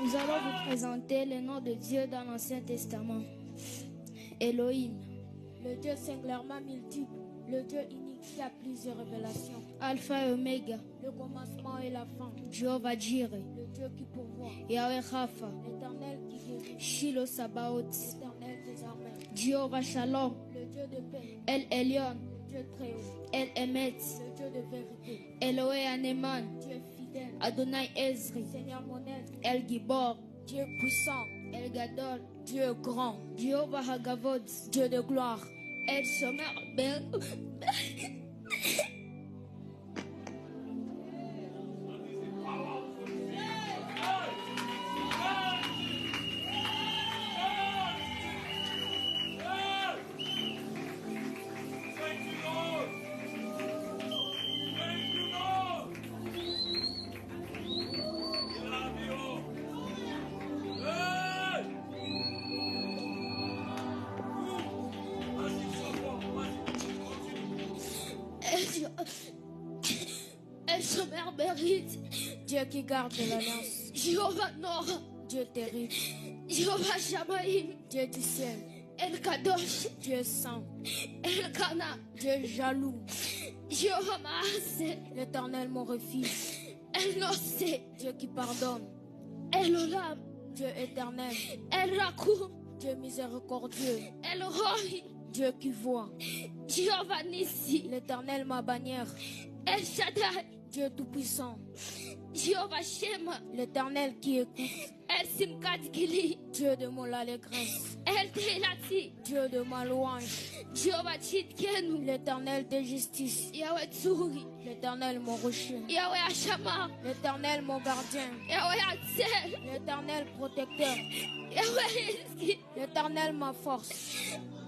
Nous allons vous présenter le nom de Dieu dans l'Ancien Testament. Elohim, le Dieu singulièrement multiple, le Dieu unique qui a plusieurs révélations. Alpha et Oméga, le commencement et la fin. Jéhovah Jireh, le Dieu qui pourvoit. Yahweh Rapha, l'Éternel qui guérit. Shiloh Sabaoth, l'Éternel des armées. Jéhovah Shalom, le Dieu de paix. El Elyon, le Dieu très haut. El Emet, le Dieu de vérité. Eloé Aneman, Dieu fidèle. Adonai Ezri, Seigneur mon aide. El Gibor, Dieu puissant. El Gadol, Dieu grand. Jéhovah Hagavod, Dieu de gloire. El Shomer Ben. El Shomer Berit, Dieu qui garde l'alliance. Jéhovah Nor, Dieu terrible. Jéhovah Shamaïm, Dieu du ciel. El Kadosh, Dieu saint. El Kana, Dieu jaloux. Jéhovah Maaseh, l'Éternel mon refuge. El Nosé, Dieu qui pardonne. El Olam, Dieu éternel. El Rakoum, Dieu miséricordieux. El Roi, Dieu qui voit. Jéhovah Nissi, l'Éternel ma bannière. El Shaddai, Dieu tout-puissant. Jéhovah Shema, l'Éternel qui écoute. El Simkat Gili, Dieu de mon allégresse. El Teilati, Dieu de ma louange. Jéhovah Tchidkenu, l'Éternel de justice. Yahweh Tsuri, l'Éternel mon rocher. Yahweh Ashama, l'Éternel mon gardien. Yahweh Atzel, l'Éternel protecteur. Yahweh Eski, l'Éternel ma force.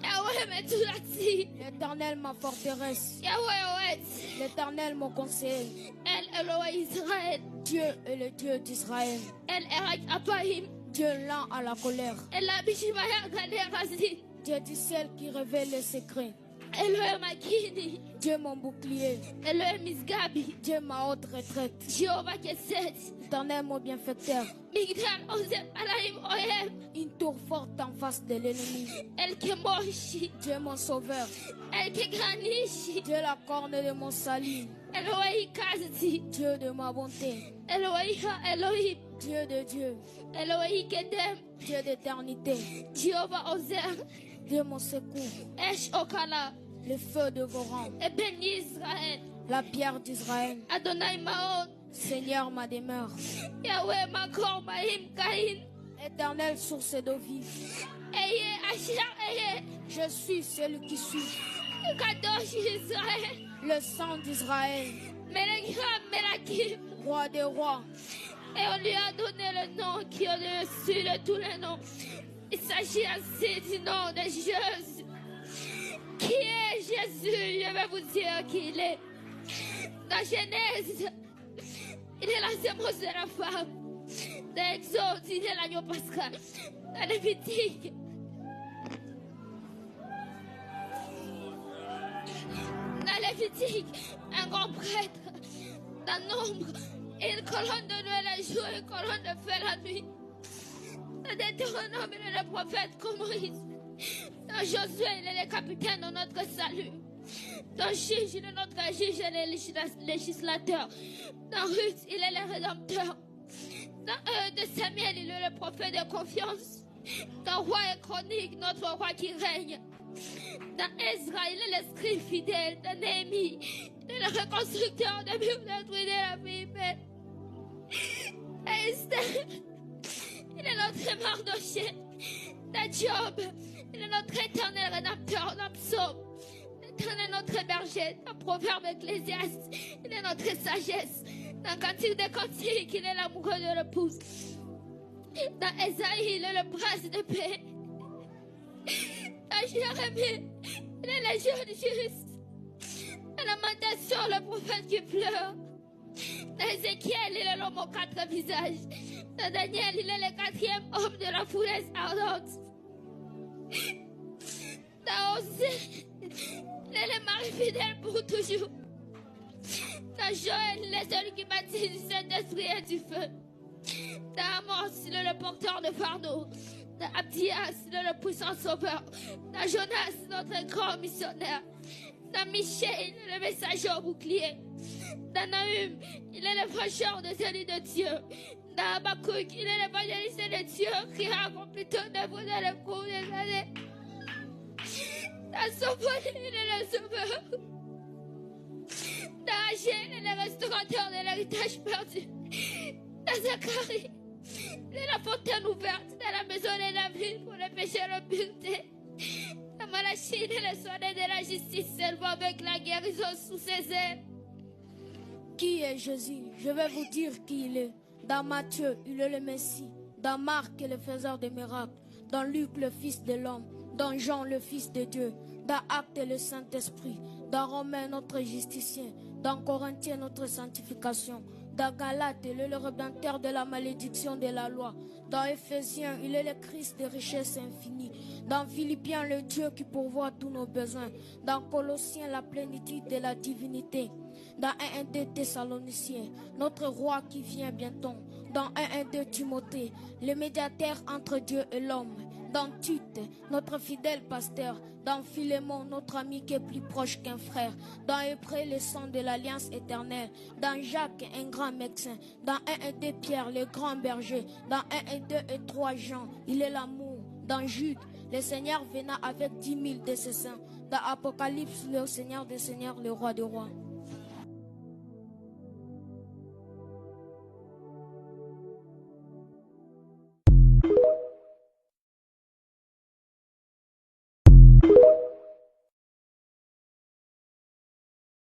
Yahweh Metulati, l'Éternel ma forteresse. Yahweh Oet, l'Éternel mon conseiller. El Elohe Israël, Dieu est le Dieu d'Israël. El Erak Apahim, Dieu lent à la colère. El Abishimaya Galerasi, Dieu du ciel qui révèle les secrets. Elohe Makini, Dieu mon bouclier. Elohe Misgabi, Dieu ma haute retraite. Jéhovah Keset, l'Éternel mon bienfaiteur. Migdal Ozem Alaim Ohem, une tour forte en face de l'ennemi. El Kemoshi, Dieu mon sauveur. El Kegranishi, Dieu la corne de mon salut. Elohe Kazi, Dieu de ma bonté. Elohe Elohim, Dieu de Dieu. Elohe Kedem, Dieu d'éternité. Jéhovah Ozer, Dieu mon secours. Esh Okala, le feu de vos rangs. Eben Israël, la pierre d'Israël. Adonai Maon, Seigneur ma demeure. Yahweh Makor Mahim Kain, éternelle source d'eau vive. Eye Ashar Eye, je suis celui qui suis. Kadosh Israël, le sang d'Israël. Melecham Melakim, roi des rois. Et on lui a donné le nom qui est au-dessus de tous les noms. Il s'agit ainsi du nom de Jésus. Qui est Jésus? Je vais vous dire qui il est. Dans Genèse, il est la sémence de la femme. Dans Exode, il est l'agneau pascal. Dans Lévitique, un grand prêtre. Dans Nombre, une colonne de nuit la jour, une colonne de feu la nuit. Dans Deutéronome, il est le prophète comme Moïse. Dans Josué, il est le capitaine de notre salut. Dans Juge, il est notre juge et le législateur. Dans Ruth, il est le rédempteur. Dans de Samuel, il est le prophète de confiance. Dans Roi et Chronique, notre roi qui règne. Dans Ezra, il est le scribe fidèle. Dans Néhémie, il est le reconstructeur de Bible de la vie. Dans Esther, il est notre Mardoché. Dans Job, il est notre éternel rédempteur. Dans Psaume, l'éternel notre berger. Dans Proverbe Ecclésiaste, il est notre sagesse. Dans Cantique des Cantiques, il est l'amoureux de l'épouse. Dans Esaïe, il est le prince de paix. Dans Jérémie, il est le jeune juste. Dans Lamentation, le prophète qui pleure. Dans Ézéchiel, il est l'homme aux quatre visages. Dans Daniel, il est le quatrième homme de la fournaise ardente. Dans Osée, fidèle pour toujours. Dans Joël, il est celui qui baptise du Saint-Esprit et du feu. Dans Amos, il est le porteur de fardeau. Dans Abdias, il est le puissant sauveur. Dans Jonas, notre grand missionnaire. Dans Michel, il est le messager au bouclier. Dans Nahum, il est le prêcheur de celui de Dieu. Dans Habakkuk, il est l'évangéliste de Dieu qui a accompli tout œuvre dans le cours des années. Dans Sophie, il est le sauveur. Dans Agé, il est le restaurateur de l'héritage perdu. Dans Zacharie, il est la fontaine ouverte dans la maison de la ville pour les péchés et l'impureté. Dans Malachie, il est le soin de la justice s'élevant avec la guérison sous ses ailes. Qui est Jésus? Je vais vous dire qui il est. Dans Matthieu, il est le Messie. Dans Marc, il est le faiseur des miracles. Dans Luc, le Fils de l'homme. Dans Jean, le Fils de Dieu. Dans Actes, le Saint-Esprit. Dans Romains, notre justicien. Dans Corinthiens, notre sanctification. Dans Galates, il est le rédempteur de la malédiction de la loi. Dans Éphésiens, il est le Christ de richesse infinie. Dans Philippiens, le Dieu qui pourvoit tous nos besoins. Dans Colossiens, la plénitude de la divinité. Dans 1-1-2 Thessaloniciens, notre roi qui vient bientôt. Dans 1-1-2 Timothée, le médiateur entre Dieu et l'homme. Dans Tite, notre fidèle pasteur. Dans Philémon, notre ami qui est plus proche qu'un frère. Dans Hébreu, le sang de l'alliance éternelle. Dans Jacques, un grand médecin. Dans 1-1-2 Pierre, le grand berger. Dans 1-1-2 et 3 Jean, il est l'amour. Dans Jude, le Seigneur venant avec 10 000 de ses saints. Dans Apocalypse, le Seigneur des seigneurs, le roi des rois.